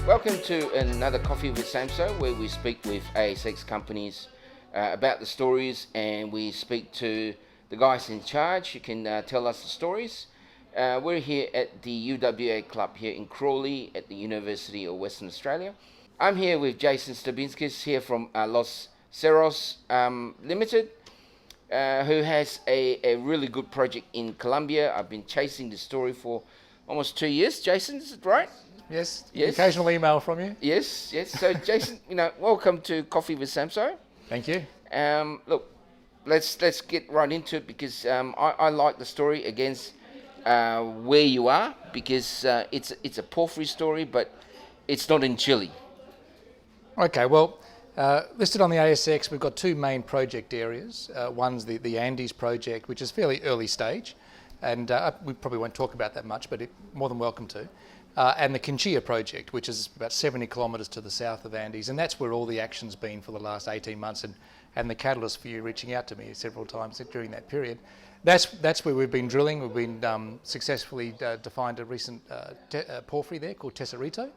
Welcome to another Coffee with Samso, where we speak with ASX companies about the stories, and we speak to the guys in charge who can tell us the stories. We're here at the UWA Club here in Crawley at the University of Western Australia. I'm here with Jason Stirbinskis here from Los Cerros Limited, who has a really good project in Colombia. I've been chasing this story for almost 2 years. Jason, is it right? Yes. Yes. Occasional email from you. Yes. So Jason, welcome to Coffee with Samso. Thank you. Look, let's get right into it because I like the story against where you are because it's a porphyry story, but it's not in Chile. Okay. Well, listed on the ASX, we've got two main project areas. One's the Andes project, which is fairly early stage, and we probably won't talk about that much, but more than welcome to. And the Chinchilla project, which is about 70 kilometres to the south of Andes, and that's where all the action's been for the last 18 months, and the catalyst for you reaching out to me several times during that period. That's where we've been drilling. We've been successfully defined a recent porphyry there called Tesorito,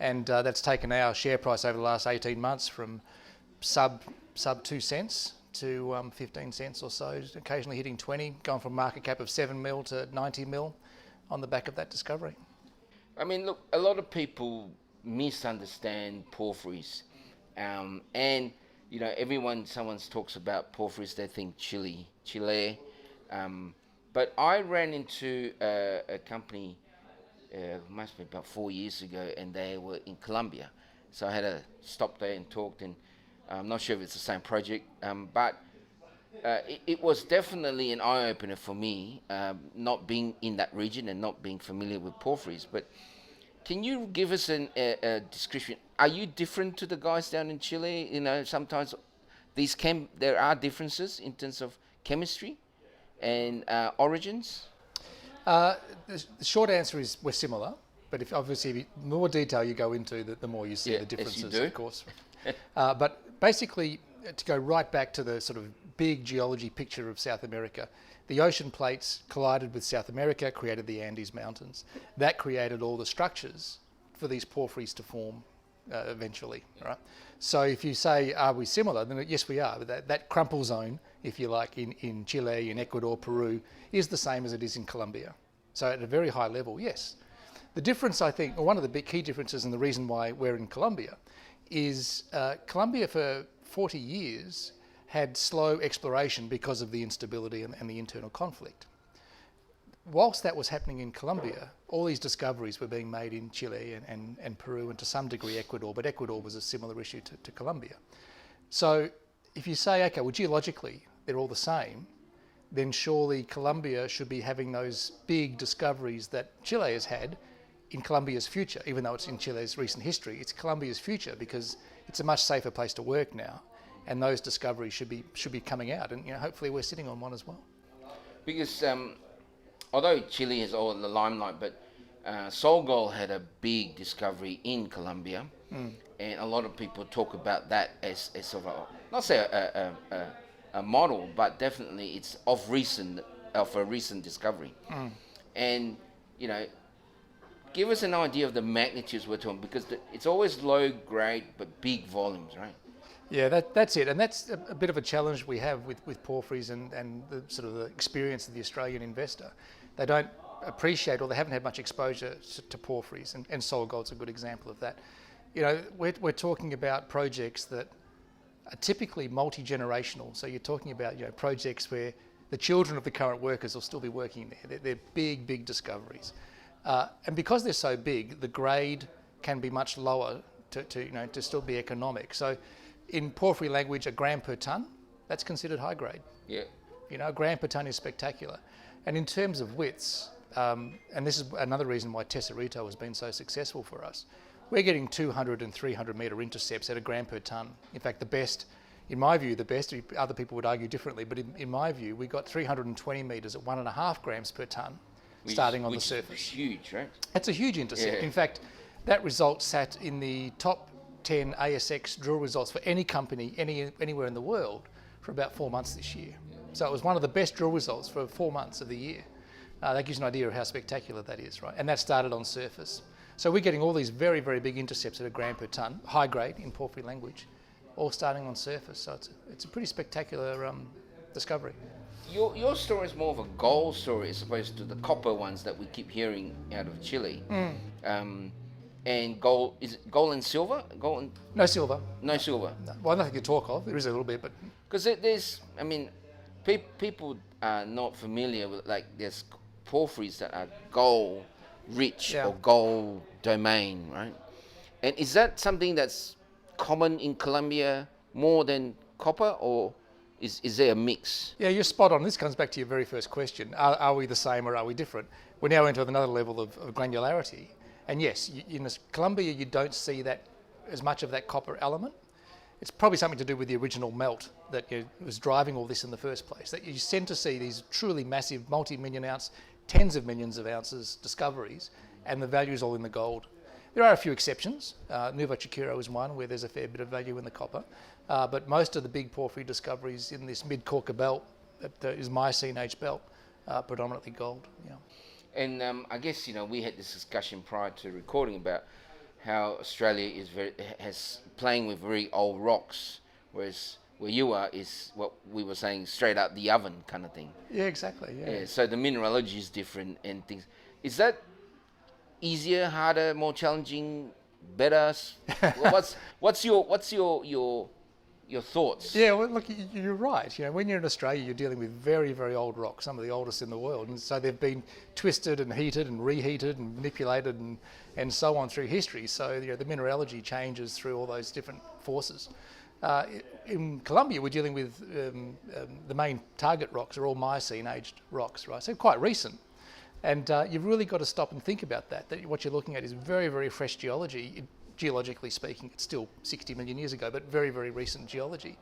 and that's taken our share price over the last 18 months from sub 2 cents to 15 cents or so, occasionally hitting 20, going from market cap of 7 mil to 90 mil on the back of that discovery. I mean, look, a lot of people misunderstand porphyries, and someone talks about porphyries, they think Chile. But I ran into a company, must be about 4 years ago, and they were in Colombia. So I had to stop there and talked, and I'm not sure if it's the same project, but it was definitely an eye-opener for me, not being in that region and not being familiar with porphyries. But can you give us a description? Are you different to the guys down in Chile? Sometimes there are differences in terms of chemistry and origins. The short answer is we're similar, but obviously the more detail you go into, the more you see the differences, yes, you do. Of course. But basically, to go right back to the sort of big geology picture of South America, the ocean plates collided with South America, created the Andes Mountains. That created all the structures for these porphyries to form eventually. Right? So if you say, are we similar? Then yes, we are. But that crumple zone, if you like, in Chile, in Ecuador, Peru, is the same as it is in Colombia. So at a very high level, yes. The difference, I think, or one of the big key differences and the reason why we're in Colombia is Colombia for 40 years had slow exploration because of the instability and the internal conflict. Whilst that was happening in Colombia, all these discoveries were being made in Chile and Peru and to some degree Ecuador, but Ecuador was a similar issue to Colombia. So if you say, okay, well geologically they're all the same, then surely Colombia should be having those big discoveries that Chile has had in Colombia's future. Even though it's in Chile's recent history, it's Colombia's future because it's a much safer place to work now. And those discoveries should be coming out, and hopefully we're sitting on one as well. Because although Chile has all the limelight, but SolGold had a big discovery in Colombia, and a lot of people talk about that as sort of not say a model, but definitely it's of a recent discovery. And give us an idea of the magnitudes we're talking, because it's always low grade but big volumes, right? Yeah, that's it, and that's a bit of a challenge we have with porphyries and the sort of the experience of the Australian investor. They don't appreciate, or they haven't had much exposure to porphyries, and SolGold's a good example of that. We're talking about projects that are typically multi-generational. So you're talking about projects where the children of the current workers will still be working there. They're big discoveries, and because they're so big, the grade can be much lower to still be economic. So in porphyry language, a gram per tonne, that's considered high grade. Yeah. A gram per tonne is spectacular. And in terms of widths, and this is another reason why Tesorito has been so successful for us, we're getting 200 and 300 metre intercepts at a gram per tonne. In fact, the best, in my view, other people would argue differently, but in my view, we got 320 metres at 1.5 grams per tonne starting on the surface. Which is huge, right? That's a huge intercept. Yeah. In fact, that result sat in the top 10 ASX drill results for any company anywhere in the world for about 4 months this year. So it was one of the best drill results for 4 months of the year. That gives you an idea of how spectacular that is, right? And that started on surface. So we're getting all these very, very big intercepts at a gram per tonne, high grade in porphyry language, all starting on surface. So it's a pretty spectacular discovery. Your story is more of a gold story as opposed to the copper ones that we keep hearing out of Chile. And gold, is it gold and silver? No silver. No silver. No. Well, nothing to talk of. There is a little bit, but because there's, I mean, people are not familiar with, like, there's porphyries that are gold rich or gold domain, right? And is that something that's common in Colombia more than copper, or is there a mix? Yeah, you're spot on. This comes back to your very first question. Are we the same or are we different? We're now into another level of granularity. And yes, in Colombia, you don't see that as much of that copper element. It's probably something to do with the original melt that was driving all this in the first place. That you tend to see these truly massive, multi-million ounce, tens of millions of ounces discoveries, and the value is all in the gold. There are a few exceptions. Nuevo Chiquero is one where there's a fair bit of value in the copper. But most of the big porphyry discoveries in this Mid-Cauca belt, that is Miocene age belt, are predominantly gold. Yeah. And I guess, we had this discussion prior to recording about how Australia has playing with very old rocks, whereas where you are is what we were saying, straight out the oven kind of thing. Yeah, exactly. Yeah. So the mineralogy is different and things. Is that easier, harder, more challenging, better? What's your thoughts? Yeah, well, look, you're right. When you're in Australia, you're dealing with very, very old rocks, some of the oldest in the world, and so they've been twisted and heated and reheated and manipulated and so on through history. So the mineralogy changes through all those different forces. In Colombia, we're dealing with the main target rocks are all Miocene-aged rocks, right? So quite recent. And you've really got to stop and think about that what you're looking at is very, very fresh geology. Geologically speaking, it's still 60 million years ago, but very, very recent geology.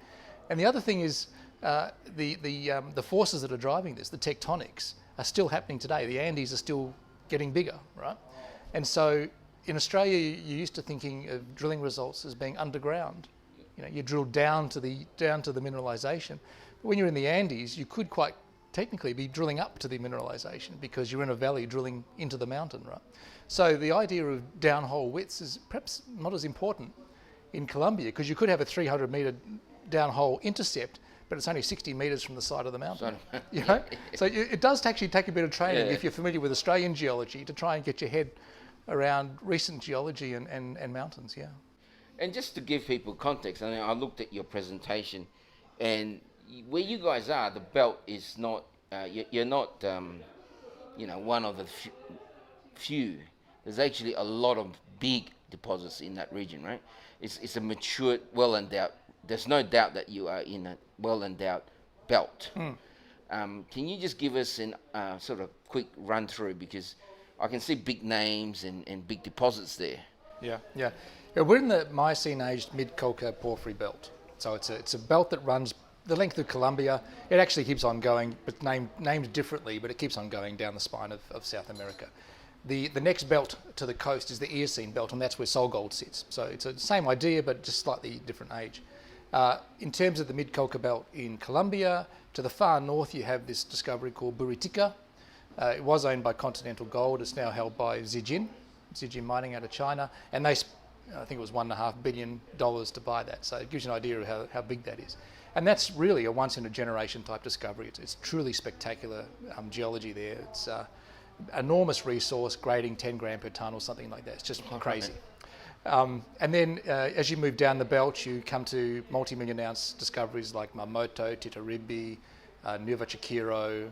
And the other thing is the forces that are driving this, the tectonics, are still happening today. The Andes are still getting bigger, right? And so in Australia, you're used to thinking of drilling results as being underground. You drill down to the mineralisation. But when you're in the Andes, you could quite technically be drilling up to the mineralisation because you're in a valley drilling into the mountain, right? So the idea of downhole widths is perhaps not as important in Colombia because you could have a 300 metre downhole intercept, but it's only 60 metres from the side of the mountain. So it does actually take a bit of training if you're familiar with Australian geology to try and get your head around recent geology and mountains, yeah. And just to give people context, I looked at your presentation, and where you guys are, the belt is not, you're not, one of the few. There's actually a lot of big deposits in that region, right? It's a mature, well-endowed, there's no doubt that you are in a well-endowed belt. Can you just give us a sort of quick run-through, because I can see big names and big deposits there. Yeah, we're in the Miocene-aged Mid-Cauca porphyry belt. So it's a belt that runs the length of Colombia. It actually keeps on going, but named differently, but it keeps on going down the spine of South America. The next belt to the coast is the Eocene belt, and that's where Sol Gold sits. So it's the same idea, but just slightly different age. In terms of the Mid-Cauca belt in Colombia, to the far north you have this discovery called Buritica. It was owned by Continental Gold. It's now held by Zijin Mining out of China, and I think it was $1.5 billion to buy that. So it gives you an idea of how big that is. And that's really a once-in-a-generation type discovery. It's truly spectacular geology there. It's enormous resource, grading 10 gram per tonne or something like that. It's just crazy. And then as you move down the belt, you come to multi-million ounce discoveries like Mamoto, Titaribi, Nuevo Chiquero,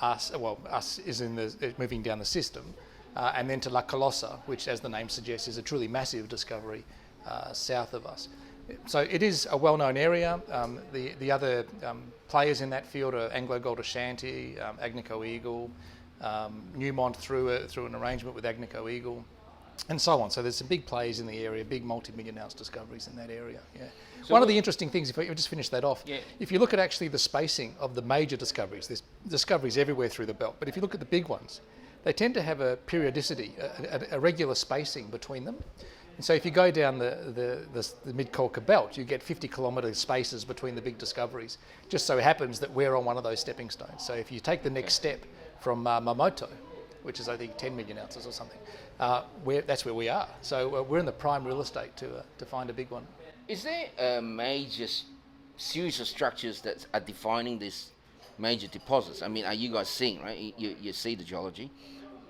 Us is moving down the system. And then to La Colosa, which, as the name suggests, is a truly massive discovery south of us. So it is a well-known area. The other players in that field are Anglo Gold Ashanti, Agnico Eagle, Newmont through an arrangement with Agnico Eagle, and so on. So there's some big players in the area, big multi-million ounce discoveries in that area. Yeah. So one of the interesting things, if I just finish that off, if you look at actually the spacing of the major discoveries, there's discoveries everywhere through the belt, but if you look at the big ones, they tend to have a periodicity, a regular spacing between them. And so if you go down the Mid-Cauca belt, you get 50-kilometre spaces between the big discoveries. Just so happens that we're on one of those stepping stones. So if you take the next step from Mamoto, which is I think 10 million ounces or something. That's where we are. So we're in the prime real estate to find a big one. Is there a major series of structures that are defining these major deposits? I mean, are you guys seeing, right? You see the geology.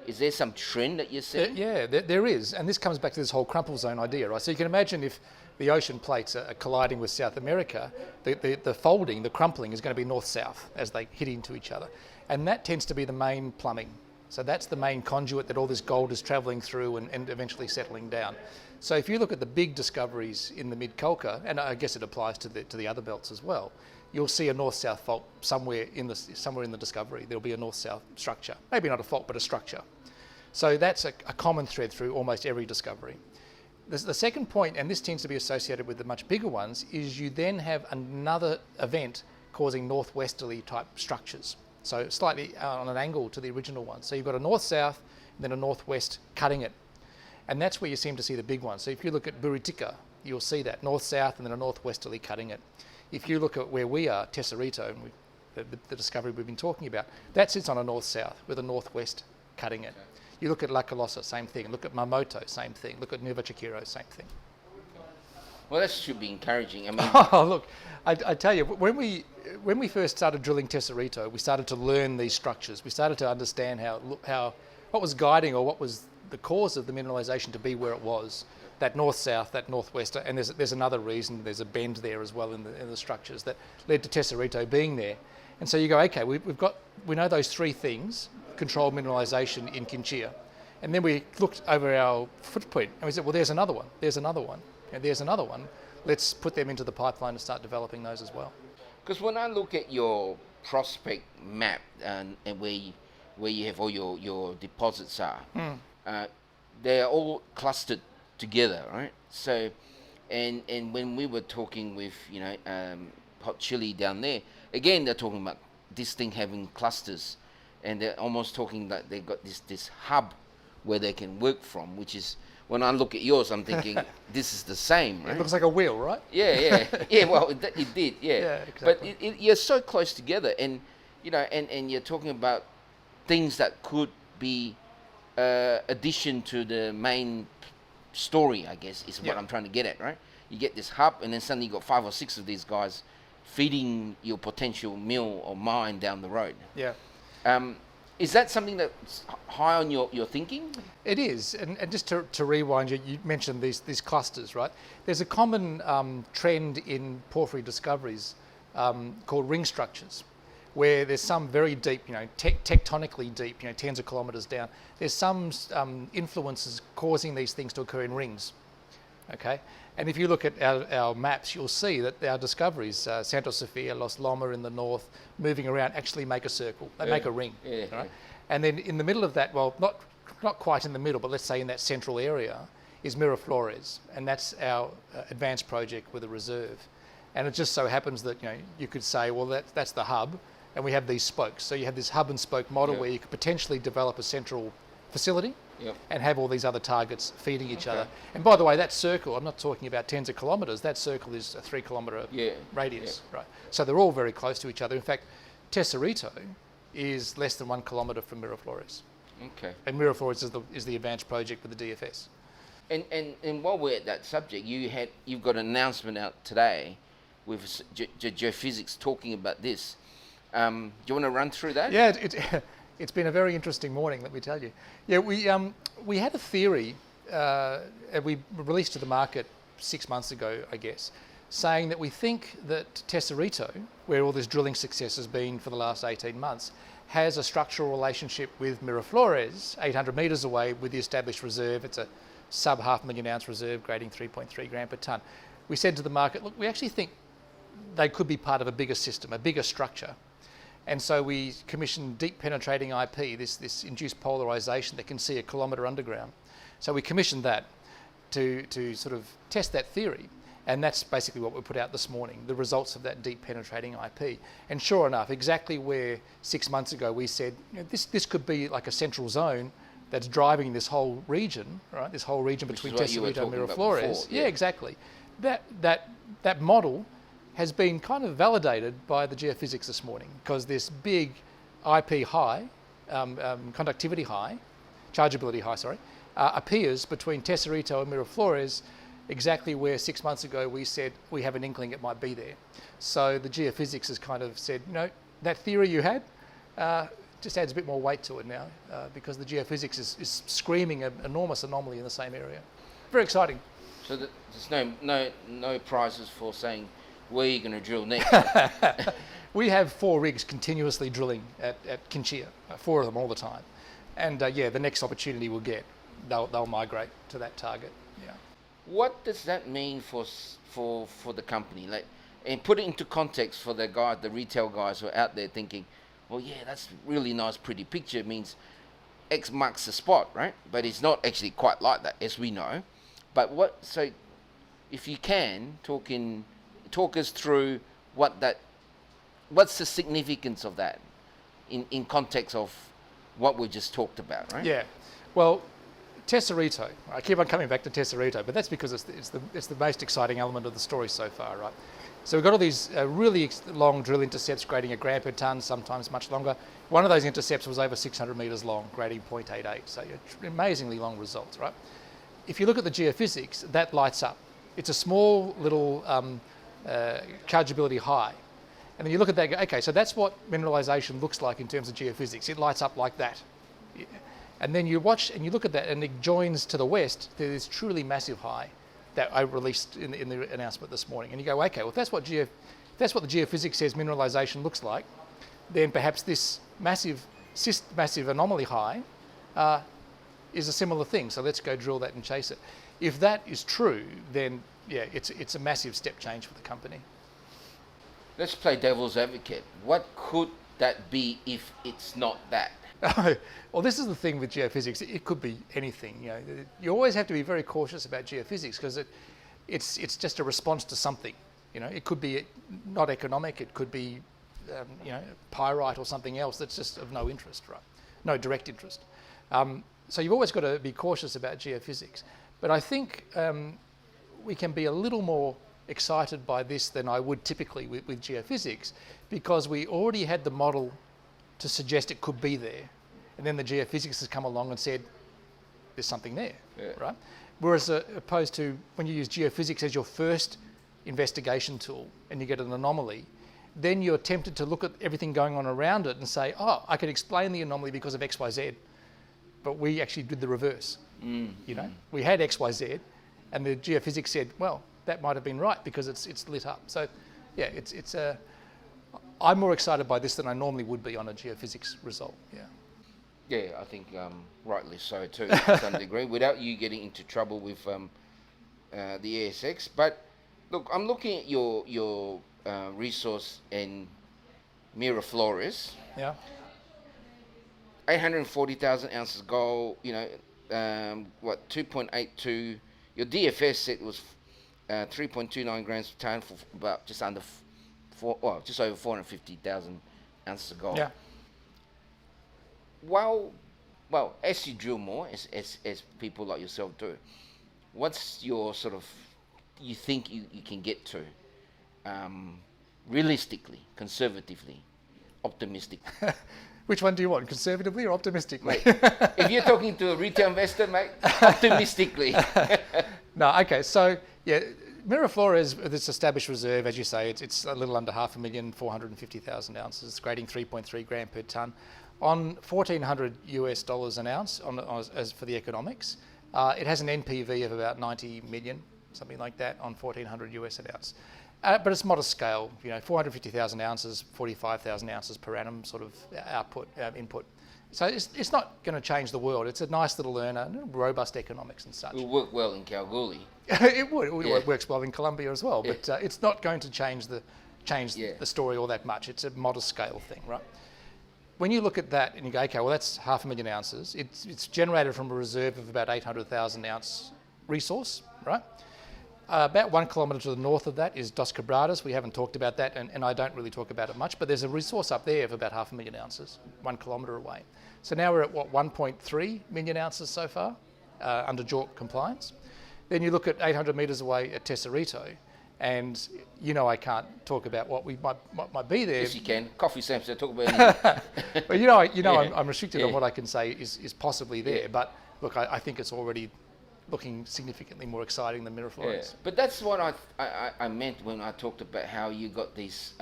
Is there some trend that you're seeing? There is, and this comes back to this whole crumple zone idea, right? So you can imagine if the ocean plates are colliding with South America, the folding, the crumpling is going to be north-south as they hit into each other. And that tends to be the main plumbing. So that's the main conduit that all this gold is travelling through and eventually settling down. So if you look at the big discoveries in the Mid-Cauca, and I guess it applies to the other belts as well, you'll see a north-south fault somewhere in the discovery. There'll be a north-south structure. Maybe not a fault, but a structure. So that's a common thread through almost every discovery. The second point, and this tends to be associated with the much bigger ones, is you then have another event causing northwesterly type structures. So slightly on an angle to the original one. So you've got a north-south, then a northwest cutting it. And that's where you seem to see the big ones. So if you look at Buritica, you'll see that north-south and then a northwesterly cutting it. If you look at where we are, Tesorito, and the discovery we've been talking about, that sits on a north-south with a northwest cutting it. You look at La Colosa, same thing. Look at Mamoto, same thing. Look at Nueva Chiquiro, same thing. Well, that should be encouraging. I mean, oh, look, I tell you, when we first started drilling Tesorito, we started to learn these structures. We started to understand what was guiding or what was the cause of the mineralisation to be where it was. That north-south, that northwest, and there's another reason. There's a bend there as well in the structures that led to Tesorito being there. And so you go, okay, we know those three things control mineralisation in Quinchilla. And then we looked over our footprint and we said, well, there's another one, there's another one, and there's another one. Let's put them into the pipeline and start developing those as well. Because when I look at your prospect map and where you have all your deposits are, they're all clustered together, right? So, and when we were talking with Hot Chili down there, again they're talking about this thing having clusters, and they're almost talking that they've got this hub where they can work from, which is, when I look at yours, I'm thinking this is the same, right? It looks like a wheel, right? Yeah. Well, it did, yeah. Yeah, exactly. But you're so close together, and and you're talking about things that could be addition to the main story, I guess, is what I'm trying to get at, right? You get this hub, and then suddenly you got 5 or 6 of these guys feeding your potential mill or mine down the road. Yeah. Is that something that's high on your thinking? It is, and just to rewind, you mentioned these clusters, right? There's a common trend in porphyry discoveries called ring structures, where there's some very deep, tectonically deep, tens of kilometres down. There's some influences causing these things to occur in rings, okay? And if you look at our maps, you'll see that our discoveries, Santa Sofia, Los Loma in the north, moving around, actually make a circle. They make a ring, right? Yeah. And then in the middle of that, well, not quite in the middle, but let's say in that central area, is Miraflores, and that's our advanced project with a reserve. And it just so happens that you could say, well, that's the hub, and we have these spokes. So you have this hub and spoke model where you could potentially develop a central facility. Yep. And have all these other targets feeding each other. And by the way, that circle, I'm not talking about tens of kilometres, that circle is a 3 kilometre radius, right? So they're all very close to each other. In fact, Tesorito is less than 1 kilometre from Miraflores. Okay. And Miraflores is the advanced project with the DFS. And while we're at that subject, you've got an announcement out today with Geophysics talking about this. Do you want to run through that? Yeah, it's been a very interesting morning, let me tell you. Yeah, we had a theory, we released to the market 6 months ago, I guess, saying that we think that Tesorito, where all this drilling success has been for the last 18 months, has a structural relationship with Miraflores, 800 metres away with the established reserve. It's a sub 500,000 ounce reserve grading 3.3 gram per tonne. We said to the market, look, we actually think they could be part of a bigger system, a bigger structure. And so we commissioned deep penetrating IP, this induced polarisation that can see 1 kilometre underground. So we commissioned that to sort of test that theory. And that's basically what we put out this morning, the results of that deep penetrating IP. And sure enough, exactly where 6 months ago we said, this could be like a central zone that's driving this whole region, right? This whole region between Tesorito and Miraflores. Yeah, exactly. That model has been kind of validated by the geophysics this morning, because this big IP high conductivity high, chargeability high, sorry, appears between Tesorito and Miraflores, exactly where 6 months ago we said we have an inkling it might be there. So the geophysics has kind of said, that theory you had just adds a bit more weight to it now because the geophysics is screaming an enormous anomaly in the same area. Very exciting. So there's no prizes for saying where you're going to drill next. We have 4 rigs continuously drilling at Quinchilla, 4 of them all the time. And the next opportunity we'll get, they'll migrate to that target. Yeah. What does that mean for the company? And put it into context for the retail guys who are out there thinking, well, yeah, that's really nice, pretty picture. It means X marks the spot, right? But it's not actually quite like that, as we know. But so if you can, talk us through what's the significance of that in context of what we just talked about, right? Yeah. Well, Tesorito, I keep on coming back to Tesorito, but that's because it's the most exciting element of the story so far, right? So we've got all these really long drill intercepts grading a gram per tonne, sometimes much longer. One of those intercepts was over 600 metres long, grading 0.88, so amazingly long results, right? If you look at the geophysics, that lights up. It's a small little chargeability high. And then you look at that and go, okay, so that's what mineralisation looks like in terms of geophysics. It lights up like that. And then you watch and you look at that and it joins to the west to this truly massive high that I released in the announcement this morning. And you go, okay, well, if that's what the geophysics says mineralisation looks like, then perhaps this massive anomaly high is a similar thing. So let's go drill that and chase it. If that is true, then yeah, it's a massive step change for the company. Let's play devil's advocate. What could that be if it's not that? Well, this is the thing with geophysics. It could be anything. You always have to be very cautious about geophysics because it's just a response to something. It could be not economic. It could be pyrite or something else that's just of no interest, right? No direct interest. So you've always got to be cautious about geophysics. But I think we can be a little more excited by this than I would typically with geophysics because we already had the model to suggest it could be there. And then the geophysics has come along and said, there's something there, right? Whereas opposed to when you use geophysics as your first investigation tool and you get an anomaly, then you're tempted to look at everything going on around it and say, oh, I could explain the anomaly because of X, Y, Z. But we actually did the reverse. We had X, Y, Z, and the geophysics said, well, that might have been right because it's lit up. So, yeah, I'm more excited by this than I normally would be on a geophysics result. Yeah. Yeah, I think rightly so too, to some degree, without you getting into trouble with the ASX. But look, I'm looking at your resource in Miraflores. Yeah. 840,000 ounces gold. 2.82. Your DFS set was 3.29 grams per tonne for about just over 450,000 ounces of gold. Yeah. Well, as you drill more, as people like yourself do, what's your sort of, you think you can get to, realistically, conservatively, optimistically? Which one do you want, conservatively or optimistically? Mate, if you're talking to a retail investor, mate, optimistically. No, okay, so yeah, Miraflores, this established reserve, as you say, it's a little under 5,450,000 ounces, grading 3.3 gram per tonne, on $1,400 an ounce as for the economics. It has an NPV of about 90 million, something like that, on $1,400 an ounce. But it's modest scale, 450,000 ounces, 45,000 ounces per annum sort of input. So it's not going to change the world. It's a nice little earner, robust economics and such. It will work well in Kalgoorlie. It would. It works well in Colombia as well, but it's not going to change the story all that much. It's a modest scale thing, right? When you look at that and you go, okay, well, that's 500,000 ounces. It's generated from a reserve of about 800,000 ounce resource, right? About 1 kilometre to the north of that is Dos Quebradas. We haven't talked about that, and I don't really talk about it much, but there's a resource up there of about 500,000 ounces, 1 kilometre away. So now we're at, 1.3 million ounces so far under JORC compliance. Then you look at 800 metres away at Tesorito, And I can't talk about what might be there. Yes, you can. Coffee Samso, talk about anything. But Yeah. I'm restricted on what I can say is possibly there. Yeah. But look, I think it's already looking significantly more exciting than Miraflores. Yeah. But that's what I meant when I talked about how you got these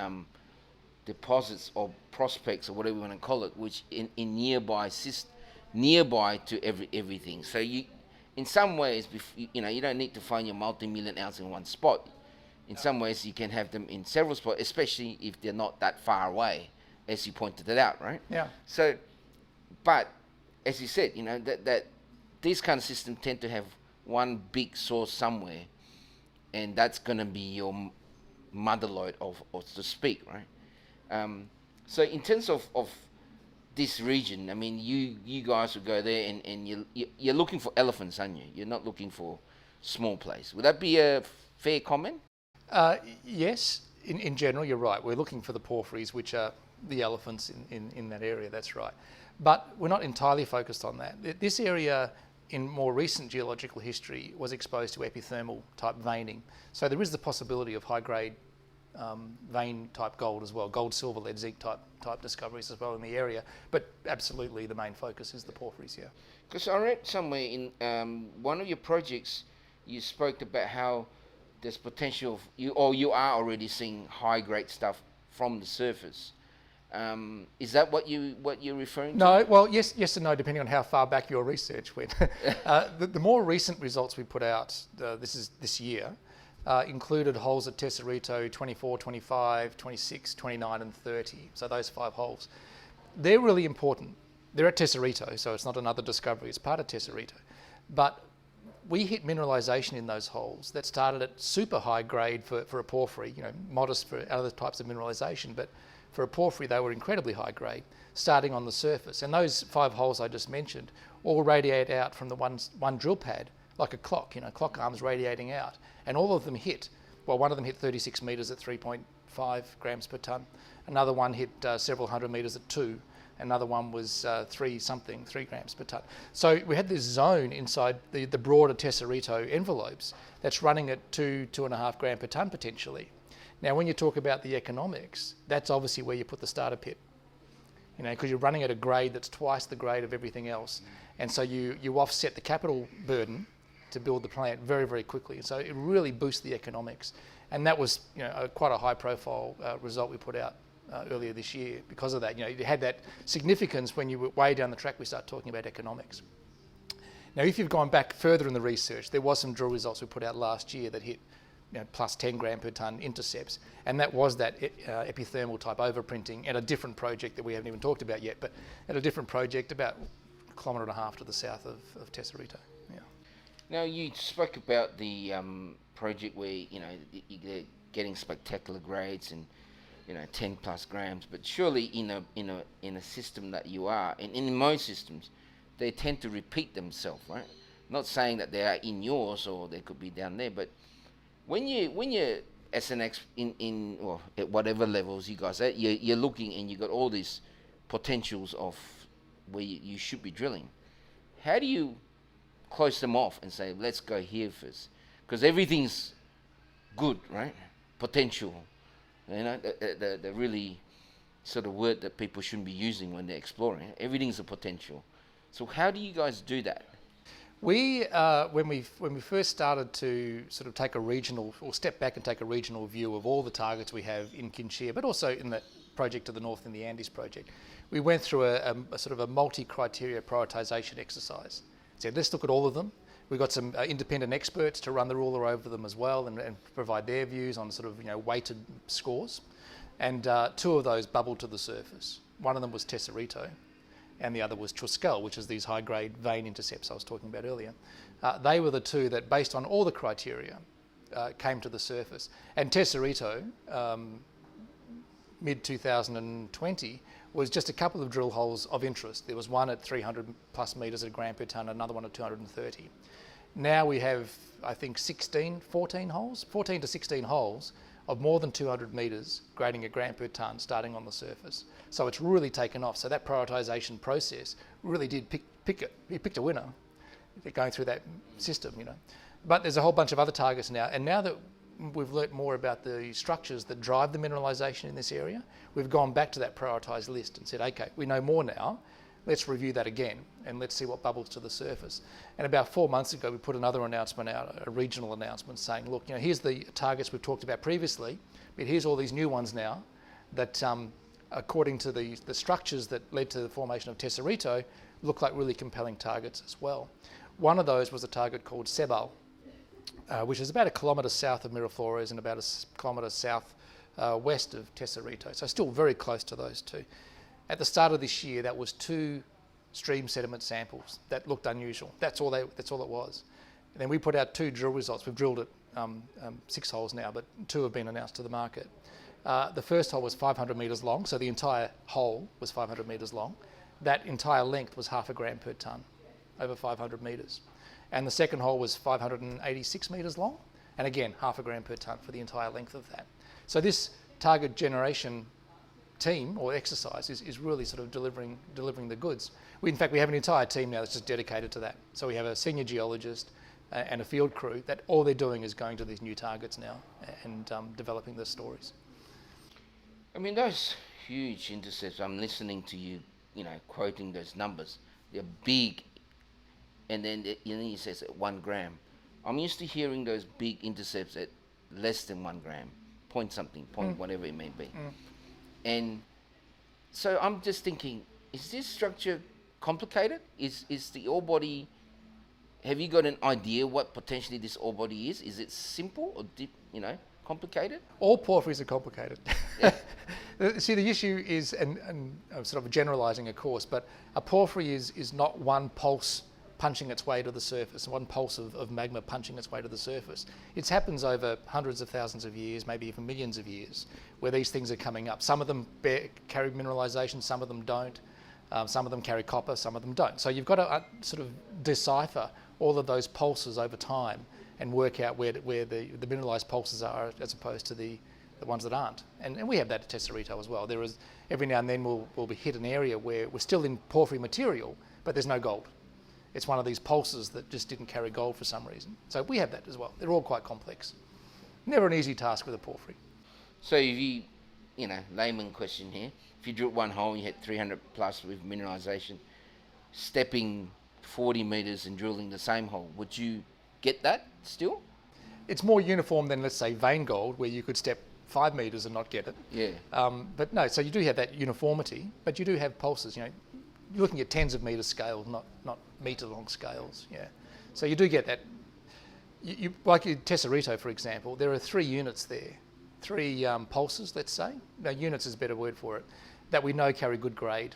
deposits or prospects or whatever you want to call it, which in nearby to everything. So you, in some ways, you don't need to find your multi-million ounce in one spot. In some ways, you can have them in several spots, especially if they're not that far away, as you pointed it out, right? Yeah. So, but as you said, that these kind of systems tend to have one big source somewhere, and that's going to be your mother lode of so to speak, right? So in terms of this region, I mean, you guys would go there and you're looking for elephants, aren't you? You're not looking for small plays. Would that be a fair comment? Yes, in general, you're right. We're looking for the porphyries, which are the elephants in that area, that's right. But we're not entirely focused on that. This area, in more recent geological history, was exposed to epithermal type veining. So there is the possibility of high-grade vein type gold as well, gold, silver, lead, zinc type discoveries as well in the area. But absolutely the main focus is the porphyries, yeah. Because I read somewhere in one of your projects, you spoke about how there's potential, you are already seeing high-grade stuff from the surface. Is that what you're referring to? No, well, yes and no, depending on how far back your research went. The more recent results we put out, this year, included holes at Tesorito 24, 25, 26, 29 and 30. So those 5 holes. They're really important. They're at Tesorito, so it's not another discovery, it's part of Tesorito. But we hit mineralisation in those holes that started at super high grade for a porphyry, modest for other types of mineralisation, but for a porphyry they were incredibly high grade, starting on the surface. And those 5 holes I just mentioned all radiate out from the one drill pad, like a clock, clock arms radiating out. And all of them hit, well, one of them hit 36 metres at 3.5 grams per tonne, another one hit several hundred metres at 2, another one was 3 grams per tonne. So we had this zone inside the broader Tesorito envelopes that's running at 2.5 gram per tonne potentially. Now, when you talk about the economics, that's obviously where you put the starter pit, because you're running at a grade that's twice the grade of everything else. And so you offset the capital burden to build the plant very, very quickly. So it really boosts the economics. And that was quite a high profile result we put out earlier this year because of that. It had that significance when you were way down the track, we start talking about economics. Now, if you've gone back further in the research, there was some drill results we put out last year that hit plus 10 gram per tonne intercepts, and that was that epithermal type overprinting at a different project that we haven't even talked about yet, but at a different project about 1.5 kilometres to the south of Tesorito. Yeah. Now, you spoke about the project where you're getting spectacular grades and 10 plus grams, but surely in a system that you are, and in most systems, they tend to repeat themselves, right? Not saying that they are in yours or they could be down there, but when you're as an at whatever levels you guys are, you're looking and you got all these potentials of where you should be drilling. How do you close them off and say, let's go here first? Because everything's good, right? Potential. The really sort of word that people shouldn't be using when they're exploring. Everything's a potential. So how do you guys do that? We, when we first started to sort of take a regional, or step back and take a regional view of all the targets we have in Quinchia, but also in the project to the north in the Andes project, we went through a sort of a multi-criteria prioritisation exercise. So let's look at all of them. We got some independent experts to run the ruler over them as well and provide their views on sort of weighted scores. And 2 of those bubbled to the surface. One of them was Tesorito, and the other was Truscal, which is these high-grade vein intercepts I was talking about earlier. They were the 2 that, based on all the criteria, came to the surface. And Tesorito, mid-2020, was just a couple of drill holes of interest. There was one at 300 plus metres at a gram per tonne, another one at 230. Now we have, I think, 14 to 16 holes of more than 200 metres grading a gram per tonne starting on the surface. So it's really taken off. So that prioritisation process really did picked a winner going through that system, But there's a whole bunch of other targets now. And now that we've learnt more about the structures that drive the mineralisation in this area, we've gone back to that prioritised list and said, okay, we know more now, let's review that again and let's see what bubbles to the surface. And about 4 months ago, we put another announcement out, a regional announcement saying, look, here's the targets we've talked about previously, but here's all these new ones now that, according to the structures that led to the formation of Tesorito, look like really compelling targets as well. One of those was a target called Cebal, which is about 1 kilometre south of Miraflores and about 1 kilometre south west of Tesorito. So still very close to those two. At the start of this year, that was 2 stream sediment samples that looked unusual. That's all it was. And then we put out 2 drill results. We've drilled it 6 holes now, but 2 have been announced to the market. The first hole was 500 metres long, so the entire hole was 500 metres long. That entire length was 0.5 gram per tonne, over 500 metres. And the second hole was 586 metres long, and again, 0.5 gram per tonne for the entire length of that. So this target generation team or exercise is really sort of delivering the goods. In fact, we have an entire team now that's just dedicated to that. So we have a senior geologist and a field crew that all they're doing is going to these new targets now and developing the stories. I mean, those huge intercepts, I'm listening to you, quoting those numbers. They're big, and then he says at 1 gram. I'm used to hearing those big intercepts at less than 1 gram, point something, whatever it may be. And so I'm just thinking, is this structure complicated? Is the ore body, have you got an idea what potentially this ore body is? Is it simple or deep, complicated? All porphyries are complicated. See, the issue is, and I'm sort of generalising of course, but a porphyry is not one pulse punching its way to the surface, one pulse of magma punching its way to the surface. It happens over hundreds of thousands of years, maybe even millions of years, where these things are coming up. Some of them carry mineralisation, some of them don't. Some of them carry copper, some of them don't. So you've got to sort of decipher all of those pulses over time and work out where the mineralised pulses are as opposed to the ones that aren't. And we have that at Tesorito as well. There is, every now and then we'll be hit an area where we're still in porphyry material, but there's no gold. It's one of these pulses that just didn't carry gold for some reason. So we have that as well. They're all quite complex. Never an easy task with a porphyry. So if you, layman question here, if you drill one hole, you hit 300 plus with mineralisation, stepping 40 metres and drilling the same hole, would you get that still? It's more uniform than, let's say, vein gold, where you could step 5 metres and not get it. Yeah. But no, so you do have that uniformity, but you do have pulses. You're looking at tens of metre scales, not metre long scales. Yeah. So you do get that. Like in Tesorito, for example, there are 3 units there, 3 pulses, let's say. No, units is a better word for it, that we know carry good grade.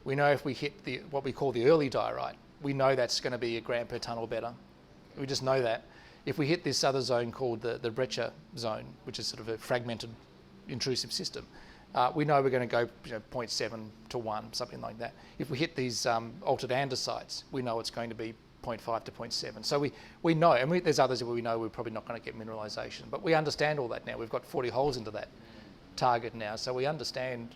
We know if we hit what we call the early diorite, we know that's going to be 1 gram per tonne or better. We just know that. If we hit this other zone called the breccia zone, which is sort of a fragmented intrusive system, we know we're going to go 0.7 to 1, something like that. If we hit these altered andesites, we know it's going to be 0.5 to 0.7. So we know, and there's others where we know we're probably not going to get mineralisation, but we understand all that now. We've got 40 holes into that target now, so we understand,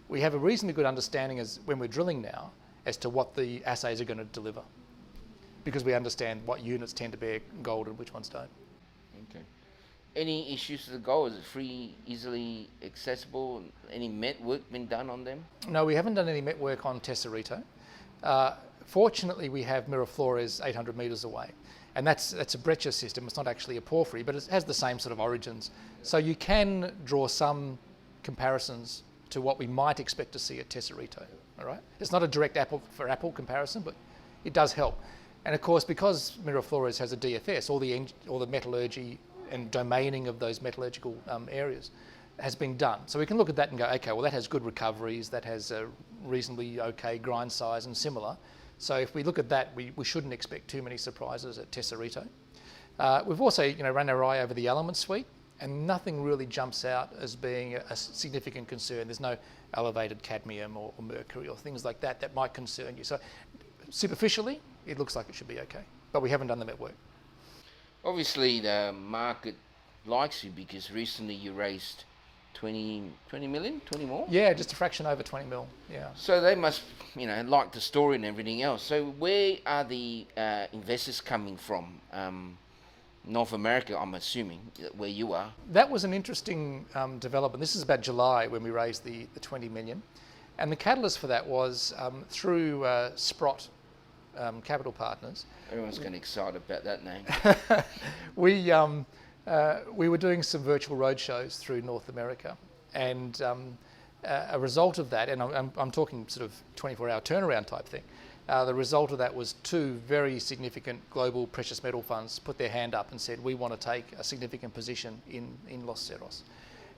we have a reasonably good understanding as when we're drilling now as to what the assays are going to deliver, because we understand what units tend to bear gold and which ones don't. Okay. Any issues with the gold? Is it free, easily accessible? Any met work been done on them? No, we haven't done any met work on Tesorito. Fortunately, we have Miraflores 800 metres away, and that's a breccia system. It's not actually a porphyry, but it has the same sort of origins. So you can draw some comparisons to what we might expect to see at Tesorito. All right, it's not a direct apple for apple comparison, but it does help. And of course, because Miraflores has a DFS, all the metallurgy and domaining of those metallurgical areas has been done. So we can look at that and go, okay, well, that has good recoveries, that has a reasonably okay grind size and similar. So if we look at that, we shouldn't expect too many surprises at Tesorito. We've also run our eye over the element suite, and nothing really jumps out as being a significant concern. There's no elevated cadmium or mercury or things like that that might concern you. So superficially, it looks like it should be okay, but we haven't done the met work. Obviously, the market likes you because recently you raised 20 million, 20 more? Yeah, just a fraction over 20 mil, yeah. So they must, like the story and everything else. So where are the investors coming from? North America, I'm assuming, where you are. That was an interesting development. This is about July when we raised the 20 million. And the catalyst for that was through Sprott Capital Partners. Everyone's getting excited about that name. We were doing some virtual roadshows through North America, and a result of that, and I'm talking sort of 24-hour turnaround type thing, the result of that was two very significant global precious metal funds put their hand up and said, we want to take a significant position in Los Cerros.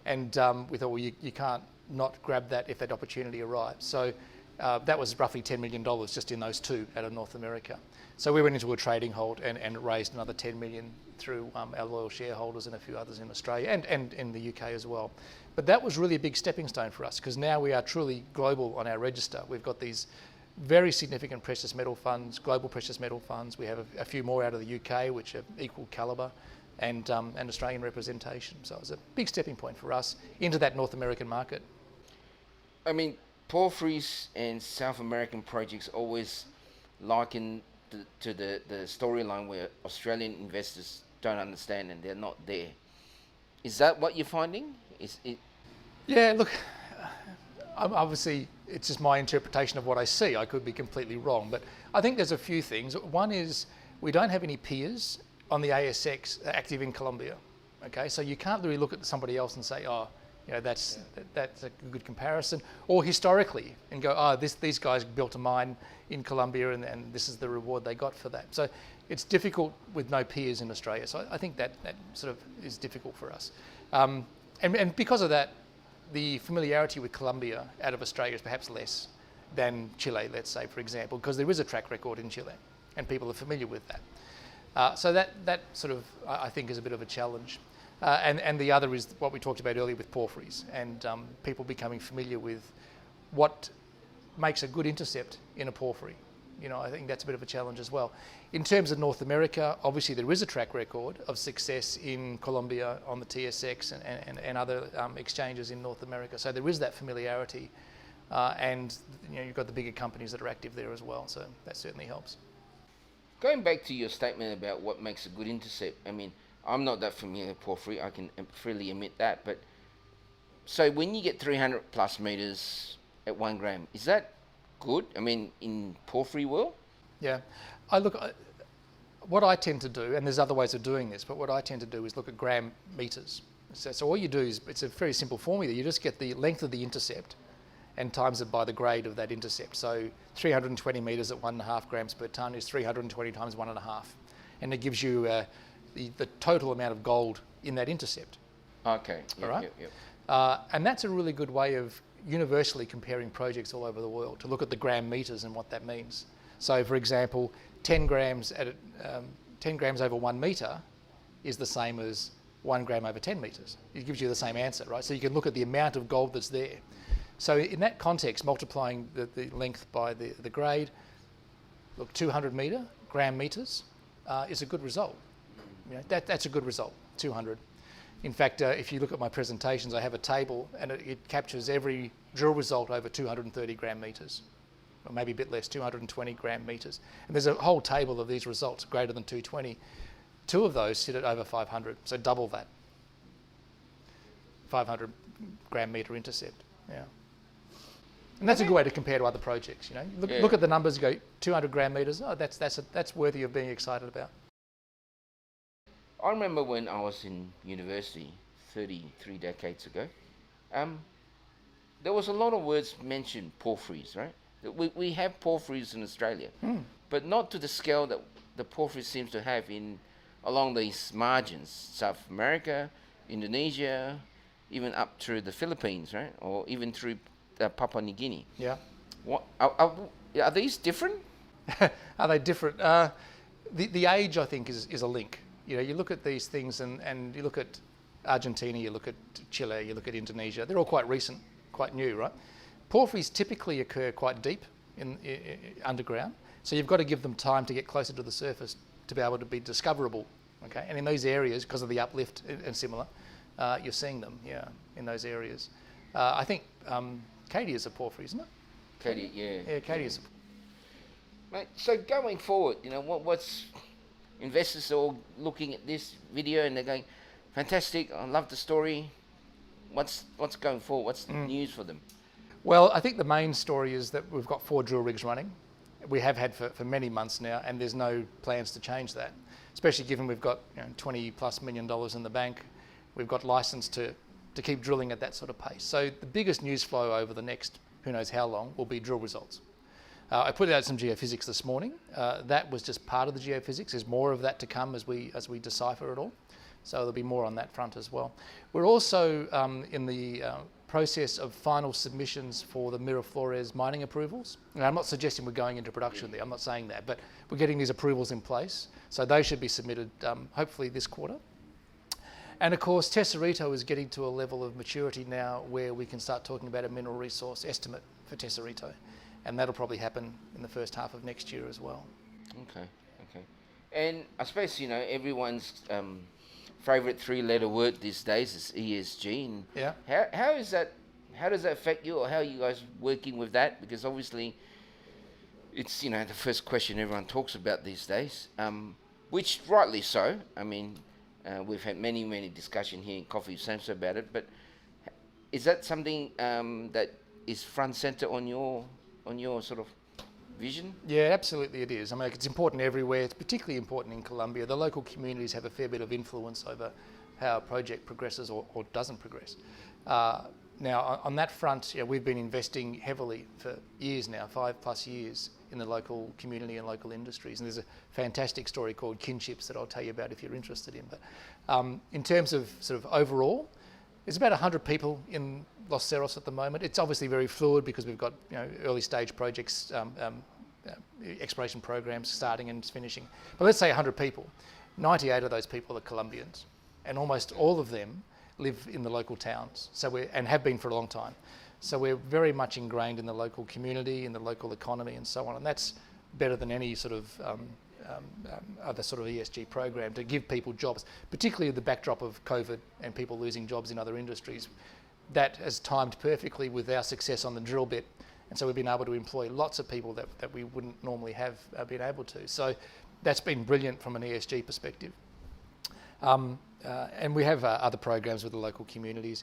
And we thought, well, you can't not grab that if that opportunity arrives. So that was roughly $10 million just in those two out of North America. So we went into a trading hold and raised another 10 million through our loyal shareholders and a few others in Australia and in the UK as well. But that was really a big stepping stone for us, because now we are truly global on our register. We've got these very significant precious metal funds, global precious metal funds. We have a few more out of the UK, which are equal calibre, and Australian representation. So it was a big stepping point for us into that North American market. I mean, porphyries and South American projects always liken to the storyline where Australian investors don't understand and they're not there. Is that what you're finding? Is it? Yeah, look, obviously it's just my interpretation of what I see. I could be completely wrong, but I think there's a few things. One is we don't have any peers on the ASX active in Colombia. Okay, so you can't really look at somebody else and say, oh, you know, that's a good comparison. Or historically, and go, oh, these guys built a mine in Colombia and this is the reward they got for that. So it's difficult with no peers in Australia. So I think that sort of is difficult for us. And because of that, the familiarity with Colombia out of Australia is perhaps less than Chile, let's say, for example, because there is a track record in Chile and people are familiar with that. So that sort of, I think, is a bit of a challenge. And the other is what we talked about earlier with porphyries and people becoming familiar with what makes a good intercept in a porphyry. You know, I think that's a bit of a challenge as well. In terms of North America, obviously there is a track record of success in Colombia on the TSX and other exchanges in North America. So there is that familiarity, and you know, you've got the bigger companies that are active there as well. So that certainly helps. Going back to your statement about what makes a good intercept, I mean, I'm not that familiar with porphyry, I can freely admit that, but so when you get 300 plus meters at 1 gram, is that good? I mean, in porphyry world? Yeah, what I tend to do, and there's other ways of doing this, but what I tend to do is look at gram meters. So all you do is, it's a very simple formula, you just get the length of the intercept and times it by the grade of that intercept. So 320 meters at 1.5 grams per tonne is 320 times 1.5, and it gives you the total amount of gold in that intercept. Okay. Yep, all right. Yep. And that's a really good way of universally comparing projects all over the world, to look at the gram meters and what that means. So, for example, 10 grams over 1 meter is the same as 1 gram over 10 meters. It gives you the same answer, right? So you can look at the amount of gold that's there. So in that context, multiplying the length by the grade, look, 200 gram meters is a good result. You know, that's a good result, 200. In fact, if you look at my presentations, I have a table and it captures every drill result over 230 gram meters, or maybe a bit less, 220 gram meters. And there's a whole table of these results greater than 220. 2 of those sit at over 500, so double that. 500 gram meter intercept, yeah. And that's a good way to compare to other projects, you know. Look at the numbers and go, 200 gram meters, oh, that's worthy of being excited about. I remember when I was in university 33 decades ago, there was a lot of words mentioned, porphyries, right? We have porphyries in Australia, but not to the scale that the porphyry seems to have along these margins, South America, Indonesia, even up through the Philippines, right? Or even through Papua New Guinea. Yeah. What are these different? Are they different? The age, I think, is a link. You know, you look at these things and you look at Argentina, you look at Chile, you look at Indonesia. They're all quite recent, quite new, right? Porphyries typically occur quite deep in underground, so you've got to give them time to get closer to the surface to be able to be discoverable. Okay, and in those areas, because of the uplift and similar, you're seeing them, in those areas. I think Cadia is a porphyry, isn't it? Cadia, yeah. Yeah, Cadia is. Mate, so going forward, you know, investors are all looking at this video and they're going, fantastic, I love the story. What's going forward? What's the news for them? Well, I think the main story is that we've got 4 drill rigs running. We have had for many months now, and there's no plans to change that, especially given we've got $20+ million in the bank. We've got license to keep drilling at that sort of pace. So the biggest news flow over the next who knows how long will be drill results. I put out some geophysics this morning. That was just part of the geophysics. There's more of that to come as we decipher it all. So there'll be more on that front as well. We're also in the process of final submissions for the Miraflores mining approvals. And I'm not suggesting we're going into production there, I'm not saying that, but we're getting these approvals in place. So they should be submitted hopefully this quarter. And of course, Tesorito is getting to a level of maturity now where we can start talking about a mineral resource estimate for Tesorito. And that'll probably happen in the first half of next year as well. Okay. And I suppose, everyone's favourite 3-letter word these days is ESG. And yeah. How does that affect you, or how are you guys working with that? Because obviously it's, the first question everyone talks about these days, which rightly so. I mean, we've had many discussion here in Coffee with Samso about it, but is that something that is front center on your sort of vision? Yeah, absolutely it is. I mean, it's important everywhere. It's particularly important in Colombia. The local communities have a fair bit of influence over how a project progresses or doesn't progress. Now, on that front, we've been investing heavily for years now, 5+ years, in the local community and local industries. And there's a fantastic story called Kinships that I'll tell you about if you're interested in. But in terms of sort of overall, there's about 100 people in Los Cerros at the moment. It's obviously very fluid because we've got early stage projects, exploration programs starting and finishing. But let's say 100 people. 98 of those people are Colombians, and almost all of them live in the local towns. And have been for a long time. So we're very much ingrained in the local community, in the local economy, and so on. And that's better than any sort of other sort of ESG program to give people jobs, particularly the backdrop of COVID and people losing jobs in other industries. That has timed perfectly with our success on the drill bit. And so we've been able to employ lots of people that we wouldn't normally have been able to. So that's been brilliant from an ESG perspective. And we have other programs with the local communities.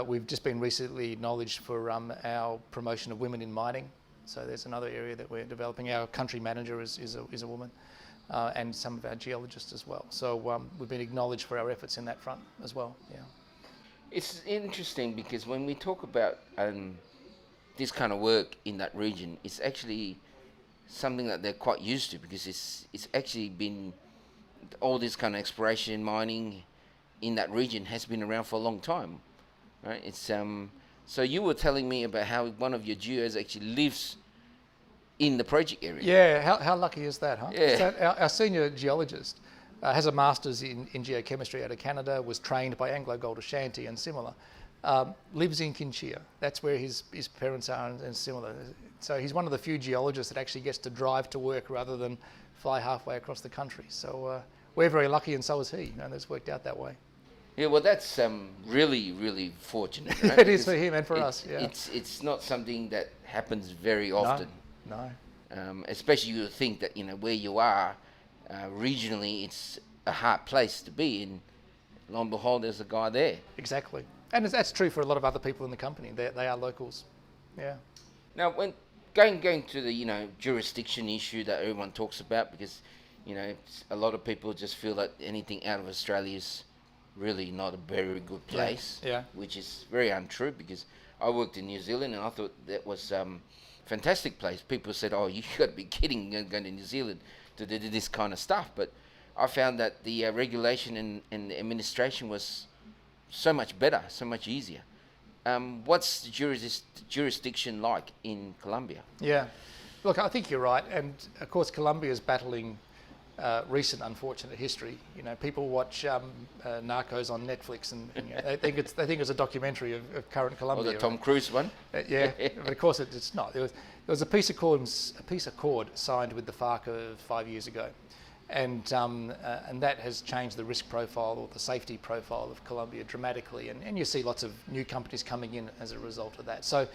We've just been recently acknowledged for our promotion of women in mining. So there's another area that we're developing. Our country manager is a woman, and some of our geologists as well. So we've been acknowledged for our efforts in that front as well. Yeah. It's interesting because when we talk about this kind of work in that region, it's actually something that they're quite used to, because it's actually been, all this kind of exploration mining in that region has been around for a long time, right? It's so you were telling me about how one of your geos actually lives in the project area. Yeah, how lucky is that, huh? Yeah. So our senior geologist has a master's in geochemistry out of Canada, was trained by Anglo Gold Ashanti and similar, lives in Quinchia. That's where his parents are and similar. So he's one of the few geologists that actually gets to drive to work rather than fly halfway across the country. So we're very lucky, and so is he. That's worked out that way. Yeah, well, that's really fortunate. Right? It is for him and for us. Yeah. It's not something that happens very often. No. Especially you think that where you are regionally, it's a hard place to be, and lo and behold, there's a guy there. Exactly, and that's true for a lot of other people in the company. They are locals. Yeah. Now, when going to the jurisdiction issue that everyone talks about, because a lot of people just feel that anything out of Australia is really not a very good place. Yeah. Which is very untrue, because I worked in New Zealand and I thought that was fantastic place. People said, "Oh, you got to be kidding! You're going to New Zealand to do this kind of stuff." But I found that the regulation and the administration was so much better, so much easier. What's the jurisdiction like in Colombia? Yeah, look, I think you're right, and of course Colombia is battling recent unfortunate history. People watch Narcos on Netflix, and they think it's a documentary of current Colombia. Or the Tom Cruise one? Yeah, but of course it's not. There was a peace accord signed with the FARC 5 years ago, and that has changed the risk profile or the safety profile of Colombia dramatically, and you see lots of new companies coming in as a result of that. So,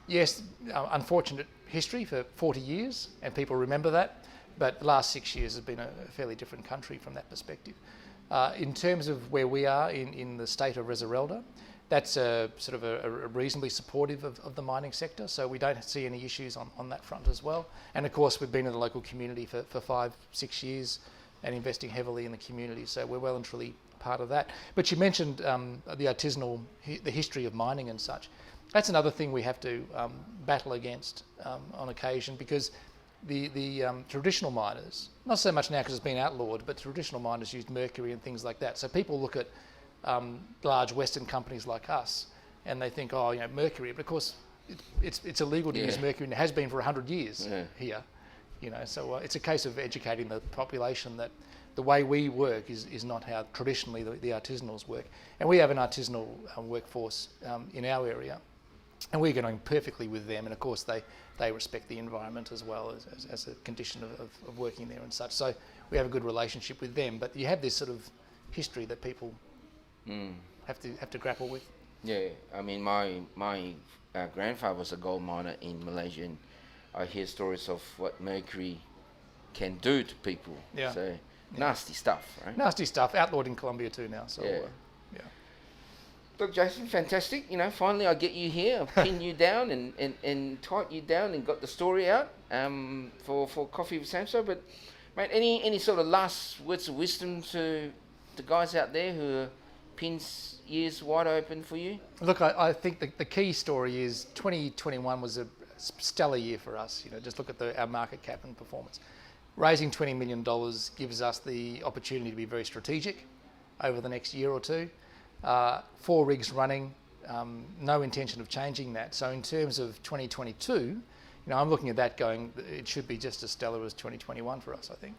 yes, unfortunate history for 40 years, and people remember that. But the last 6 years has been a fairly different country from that perspective. In terms of where we are in the state of Resarelda, that's a reasonably supportive of the mining sector, so we don't see any issues on that front as well. And of course, we've been in the local community for 5-6 years and investing heavily in the community, so we're well and truly part of that. But you mentioned the artisanal, the history of mining and such. That's another thing we have to battle against on occasion, because the traditional miners, not so much now because it's been outlawed, but traditional miners used mercury and things like that. So people look at large Western companies like us and they think, oh, mercury, but of course it's illegal to use mercury, and it has been for 100 years here. So it's a case of educating the population that the way we work is not how traditionally the artisanals work. And we have an artisanal workforce in our area, and we're going perfectly with them. And of course they respect the environment as well as a condition of working there and such. So we have a good relationship with them. But you have this sort of history that people have to grapple with. Yeah, I mean, my grandfather was a gold miner in Malaysia, and I hear stories of what mercury can do to people. Yeah. So nasty stuff, right? Nasty stuff. Outlawed in Colombia too now. So yeah. Look, Jason, fantastic. Finally I get you here. I've pinned you down and tightened you down and got the story out for Coffee with Samso. But mate, any sort of last words of wisdom to the guys out there who are pins ears wide open for you? Look, I think the key story is 2021 was a stellar year for us. Just look at our market cap and performance. Raising $20 million gives us the opportunity to be very strategic over the next year or two. 4 rigs running, no intention of changing that. So in terms of 2022, I'm looking at that going, it should be just as stellar as 2021 for us, I think.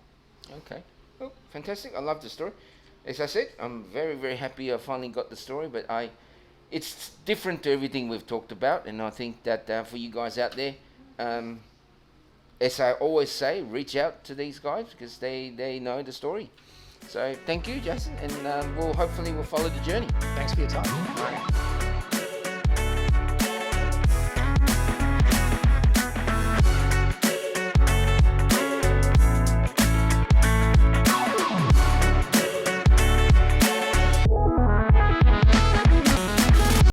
Okay, well, fantastic. I love the story. As I said, I'm very, very happy I finally got the story, but it's different to everything we've talked about, and I think that for you guys out there, as I always say, reach out to these guys because they know the story. So thank you, Jason, and we'll follow the journey. Thanks for your time.